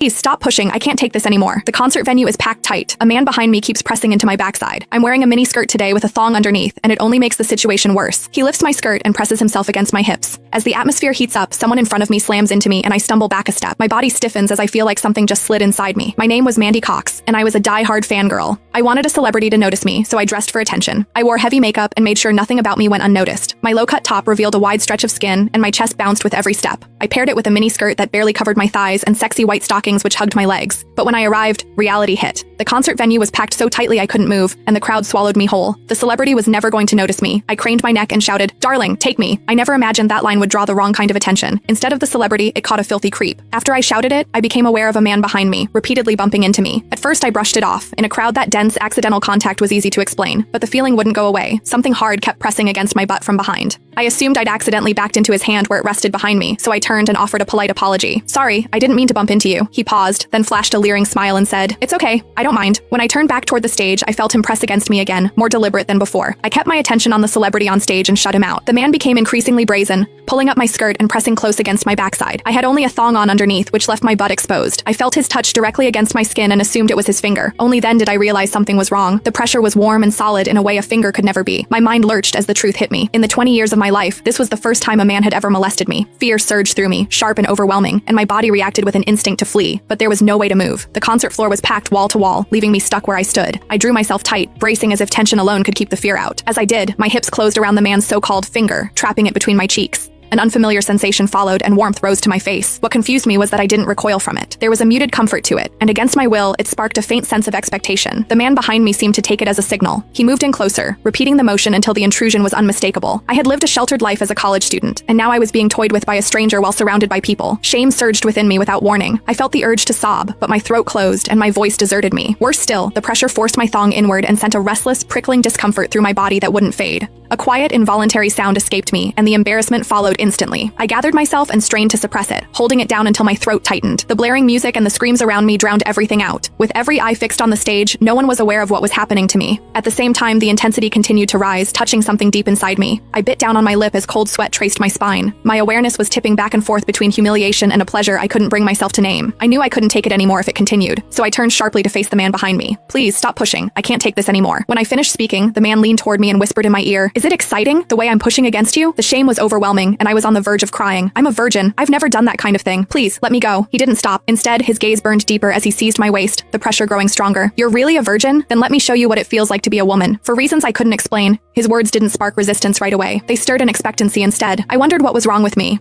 Please stop pushing, I can't take this anymore. The concert venue is packed tight. A man behind me keeps pressing into my backside. I'm wearing a mini skirt today with a thong underneath, and it only makes the situation worse. He lifts my skirt and presses himself against my hips. As the atmosphere heats up, someone in front of me slams into me and I stumble back a step. My body stiffens as I feel like something just slid inside me. My name was Mandy Cox, and I was a die-hard fangirl. I wanted a celebrity to notice me, so I dressed for attention. I wore heavy makeup and made sure nothing about me went unnoticed. My low-cut top revealed a wide stretch of skin, and my chest bounced with every step. I paired it with a mini skirt that barely covered my thighs and sexy white stockings which hugged my legs. But when I arrived, reality hit. The concert venue was packed so tightly I couldn't move, and the crowd swallowed me whole. The celebrity was never going to notice me. I craned my neck and shouted, "Darling, take me." I never imagined that line would draw the wrong kind of attention. Instead of the celebrity, it caught a filthy creep. After I shouted it, I became aware of a man behind me, repeatedly bumping into me. At first, I brushed it off. In a crowd that dense, accidental contact was easy to explain, but the feeling wouldn't go away. Something hard kept pressing against my butt from behind. I assumed I'd accidentally backed into his hand where it rested behind me, so I turned and offered a polite apology. "Sorry, I didn't mean to bump into you." He paused, then flashed a leering smile and said, "It's okay, I don't mind." When I turned back toward the stage, I felt him press against me again, more deliberate than before. I kept my attention on the celebrity on stage and shut him out. The man became increasingly brazen, pulling up my skirt and pressing close against my backside. I had only a thong on underneath, which left my butt exposed. I felt his touch directly against my skin and assumed it was his finger. Only then did I realize something was wrong. The pressure was warm and solid in a way a finger could never be. My mind lurched as the truth hit me. In the 20 years of my life, this was the first time a man had ever molested me. Fear surged through me, sharp and overwhelming, and my body reacted with an instinct to flee. But there was no way to move. The concert floor was packed wall to wall, leaving me stuck where I stood. I drew myself tight, bracing as if tension alone could keep the fear out. As I did, my hips closed around the man's so-called finger, trapping it between my cheeks. An unfamiliar sensation followed and warmth rose to my face. What confused me was that I didn't recoil from it. There was a muted comfort to it, and against my will, it sparked a faint sense of expectation. The man behind me seemed to take it as a signal. He moved in closer, repeating the motion until the intrusion was unmistakable. I had lived a sheltered life as a college student, and now I was being toyed with by a stranger while surrounded by people. Shame surged within me without warning. I felt the urge to sob, but my throat closed and my voice deserted me. Worse still, the pressure forced my thong inward and sent a restless, prickling discomfort through my body that wouldn't fade. A quiet, involuntary sound escaped me, and the embarrassment followed instantly. I gathered myself and strained to suppress it, holding it down until my throat tightened. The blaring music and the screams around me drowned everything out. With every eye fixed on the stage, no one was aware of what was happening to me. At the same time, the intensity continued to rise, touching something deep inside me. I bit down on my lip as cold sweat traced my spine. My awareness was tipping back and forth between humiliation and a pleasure I couldn't bring myself to name. I knew I couldn't take it anymore if it continued, so I turned sharply to face the man behind me. "Please, stop pushing. I can't take this anymore." When I finished speaking, the man leaned toward me and whispered in my ear, "Is it exciting, the way I'm pushing against you?" The shame was overwhelming, and I was on the verge of crying. "I'm a virgin. I've never done that kind of thing. Please, let me go." He didn't stop. Instead, his gaze burned deeper as he seized my waist, the pressure growing stronger. "You're really a virgin? Then let me show you what it feels like to be a woman." For reasons I couldn't explain, his words didn't spark resistance right away. They stirred an expectancy instead. I wondered what was wrong with me.